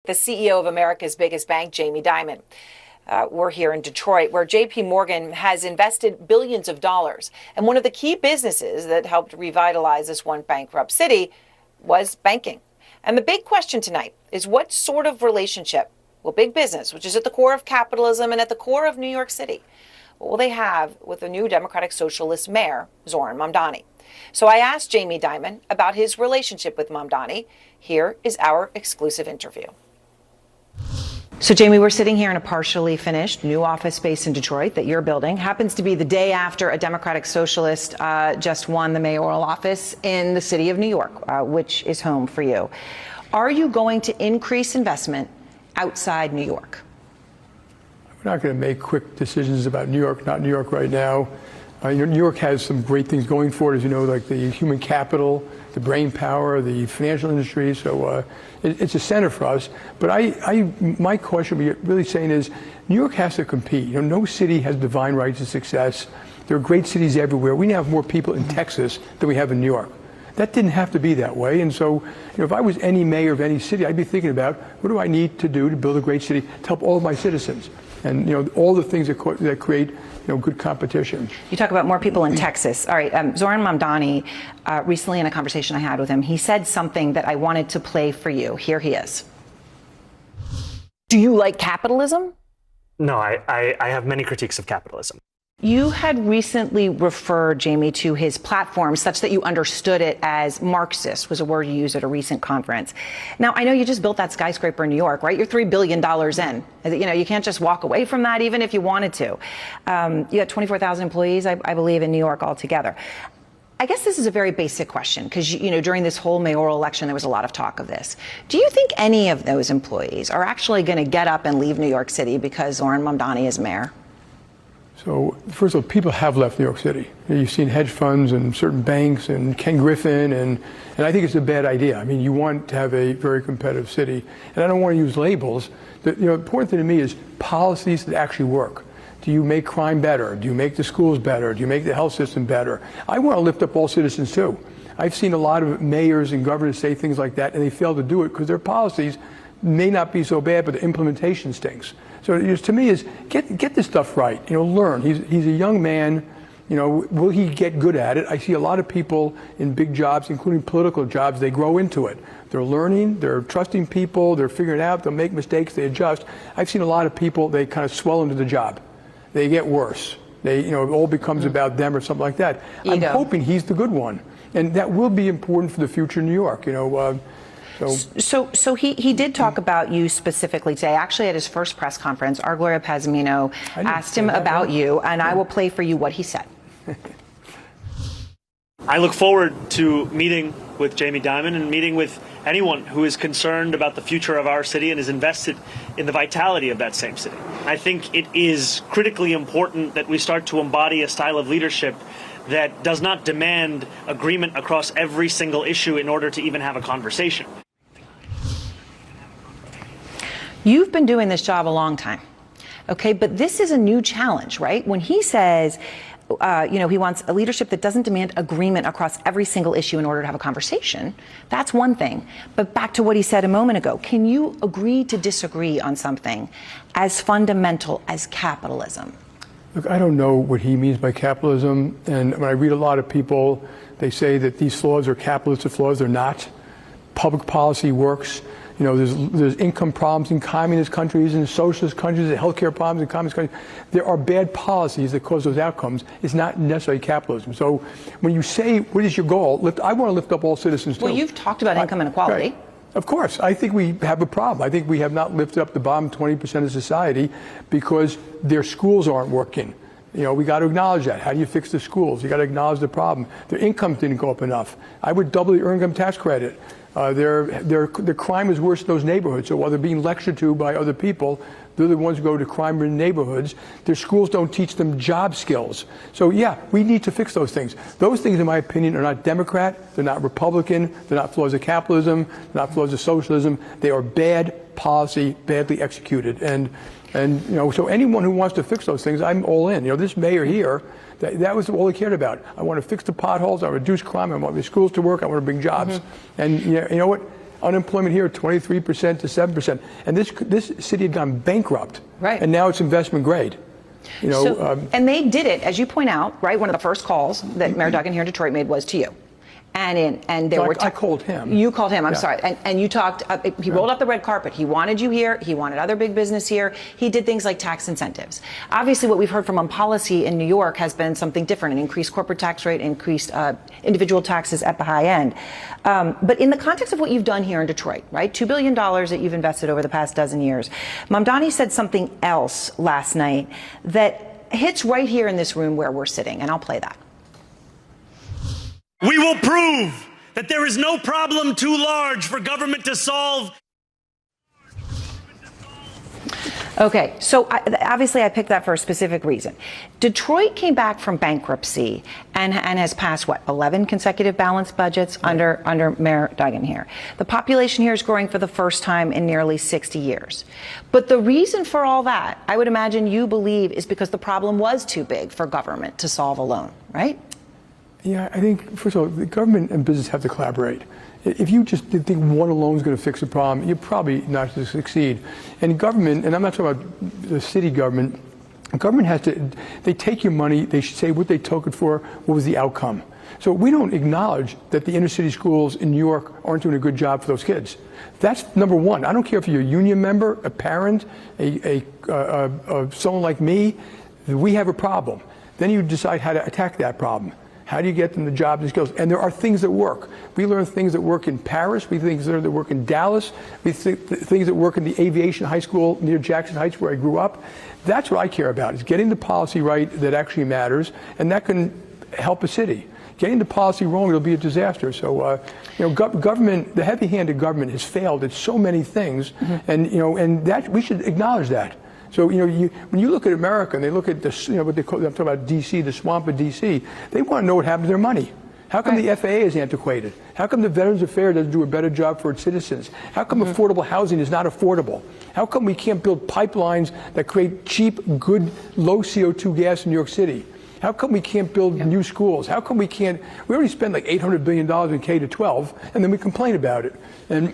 the CEO of America's biggest bank, Jamie Dimon. We're here in Detroit, where J.P. Morgan has invested billions of dollars. And one of the key businesses that helped revitalize this one bankrupt city was banking. And the big question tonight is, what sort of relationship will big business, which is at the core of capitalism and at the core of New York City, what will they have with the new Democratic Socialist mayor, Zohran Mamdani? So I asked Jamie Dimon about his relationship with Mamdani. Here is our exclusive interview. So, Jamie, we're sitting here in a partially finished new office space in Detroit that you're building. Happens to be the day after a Democratic Socialist just won the mayoral office in the city of New York, which is home for you. Are you going to increase investment outside New York? We're not going to make quick decisions about New York, not New York right now. New York has some great things going for it, as you know, like the human capital, the brain power, the financial industry. So it's a center for us. But my question, what really saying is, New York has to compete. No city has divine right to success. There are great cities everywhere. We now have more people in Texas than we have in New York. That didn't have to be that way. And so, if I was any mayor of any city, I'd be thinking about, what do I need to do to build a great city to help all of my citizens? And all the things that create good competition. You talk about more people in Texas. All right, Zohran Mamdani, recently in a conversation I had with him, he said something that I wanted to play for you. Here he is. Do you like capitalism? No, I have many critiques of capitalism. You had recently referred, Jamie, to his platform such that you understood it as Marxist, was a word you used at a recent conference. Now, I know you just built that skyscraper in New York, right? You're $3 billion in. You can't just walk away from that, even if you wanted to. You got 24,000 employees, I believe, in New York altogether. I guess this is a very basic question, because during this whole mayoral election, there was a lot of talk of this. Do you think any of those employees are actually going to get up and leave New York City because Zohran Mamdani is mayor? So, first of all, people have left New York City. You've seen hedge funds and certain banks and Ken Griffin, and I think it's a bad idea. I mean, you want to have a very competitive city. And I don't want to use labels. The important thing to me is policies that actually work. Do you make crime better? Do you make the schools better? Do you make the health system better? I want to lift up all citizens, too. I've seen a lot of mayors and governors say things like that, and they fail to do it because their policies may not be so bad, but the implementation stinks. So to me is get this stuff right. Learn. He's a young man. Will he get good at it? I see a lot of people in big jobs, including political jobs, they grow into it. They're learning, they're trusting people, they're figuring it out, they'll make mistakes, they adjust. I've seen a lot of people, they kind of swell into the job. They get worse. It all becomes about them or something like that. Ego. I'm hoping he's the good one. And that will be important for the future of New York. So he did talk about you specifically today. Actually, at his first press conference, our Gloria Pazmino asked him about you, and I will play for you what he said. I look forward to meeting with Jamie Dimon and meeting with anyone who is concerned about the future of our city and is invested in the vitality of that same city. I think it is critically important that we start to embody a style of leadership that does not demand agreement across every single issue in order to even have a conversation. You've been doing this job a long time, okay? But this is a new challenge, right? When he says, he wants a leadership that doesn't demand agreement across every single issue in order to have a conversation, that's one thing. But back to what he said a moment ago, can you agree to disagree on something as fundamental as capitalism? Look, I don't know what he means by capitalism. And when I read a lot of people, they say that these flaws are capitalistic flaws. They're not. Public policy works. There's income problems in communist countries and socialist countries, and healthcare problems in communist countries. There are bad policies that cause those outcomes. It's not necessarily capitalism. So when you say, what is your goal? I want to lift up all citizens, too. Well, you've talked about income inequality. Right. Of course. I think we have a problem. I think we have not lifted up the bottom 20% of society because their schools aren't working. We got to acknowledge that. How do you fix the schools? You got to acknowledge the problem. Their income didn't go up enough. I would double the earned income tax credit. Their crime is worse in those neighborhoods. So while they're being lectured to by other people, they're the ones who go to crime-ridden neighborhoods. Their schools don't teach them job skills. So yeah, we need to fix those things. Those things, in my opinion, are not Democrat. They're not Republican. They're not flaws of capitalism. They're not flaws of socialism. They are bad policy, badly executed. And so anyone who wants to fix those things, I'm all in. This mayor here, that was all he cared about. I want to fix the potholes. I want to reduce crime. I want the schools to work. I want to bring jobs. And you know what? Unemployment here 23% to 7%, and this city had gone bankrupt, right? And now it's investment grade. You know, and they did it, as you point out, right? One of the first calls that Mayor Duggan here in Detroit made was to you. And there were I called him. You called him. I'm Yeah. sorry. And you talked. He rolled out the red carpet. He wanted you here. He wanted other big business here. He did things like tax incentives. Obviously, what we've heard from on policy in New York has been something different: an increased corporate tax rate, increased individual taxes at the high end. But in the context of what you've done here in Detroit, right? $2 billion that you've invested over the past dozen years. Mamdani said something else last night that hits right here in this room where we're sitting, and I'll play that. We will prove that there is no problem too large for government to solve. Okay, so obviously I picked that for a specific reason. Detroit came back from bankruptcy and has passed, what, 11 consecutive balanced budgets under Mayor Duggan here. The population here is growing for the first time in nearly 60 years. But the reason for all that, I would imagine you believe, is because the problem was too big for government to solve alone, right? Yeah, I think, first of all, the government and business have to collaborate. If you just think one alone is going to fix the problem, you're probably not going to succeed. And government, and I'm not talking about the city government has to, they take your money, they should say what they took it for, what was the outcome. So we don't acknowledge that the inner city schools in New York aren't doing a good job for those kids. That's number one. I don't care if you're a union member, a parent, someone like me, we have a problem. Then you decide how to attack that problem. How do you get them the jobs and skills? And there are things that work. We learn things that work in Paris. We think things that work in Dallas. We think things that work in the aviation high school near Jackson Heights, where I grew up. That's what I care about, is getting the policy right that actually matters, and that can help a city. Getting the policy wrong, it'll be a disaster. So, government, the heavy-handed government has failed at so many things, and that we should acknowledge that. So, when you look at America and they look at this, what they call, I'm talking about D.C., the swamp of D.C., they want to know what happened to their money. How come the FAA is antiquated? How come the Veterans Affairs doesn't do a better job for its citizens? How come affordable housing is not affordable? How come we can't build pipelines that create cheap, good, low CO2 gas in New York City? How come we can't build new schools? How come we already spend like $800 billion in K-12, and then we complain about it. And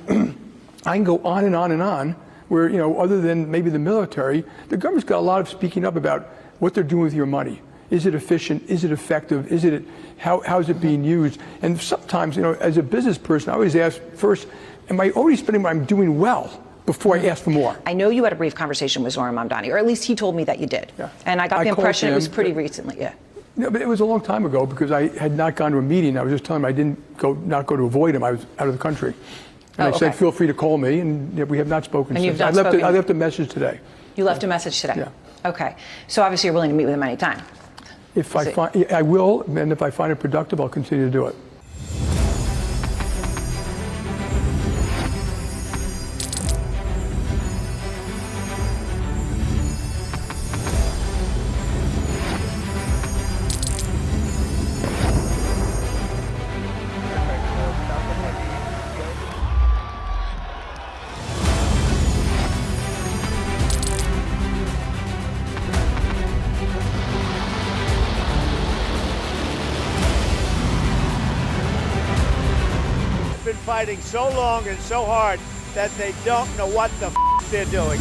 I can go on and on and on, where, other than maybe the military, the government's got a lot of speaking up about what they're doing with your money. Is it efficient? Is it effective? How is it being used? And sometimes, as a business person, I always ask first, am I already spending what I'm doing well before I ask for more? I know you had a brief conversation with Zohran Mamdani, or at least he told me that you did. Yeah. And I got the impression it was pretty recently, yeah. No, but it was a long time ago, because I had not gone to a meeting. I was just telling him I didn't not go to avoid him. I was out of the country. And I said, feel free to call me, and we have not spoken since. I left a message today. You left a message today? Yeah. Okay. So obviously you're willing to meet with him anytime. If I will, and if I find it productive, I'll continue to do it. Been fighting so long and so hard that they don't know what the they're doing.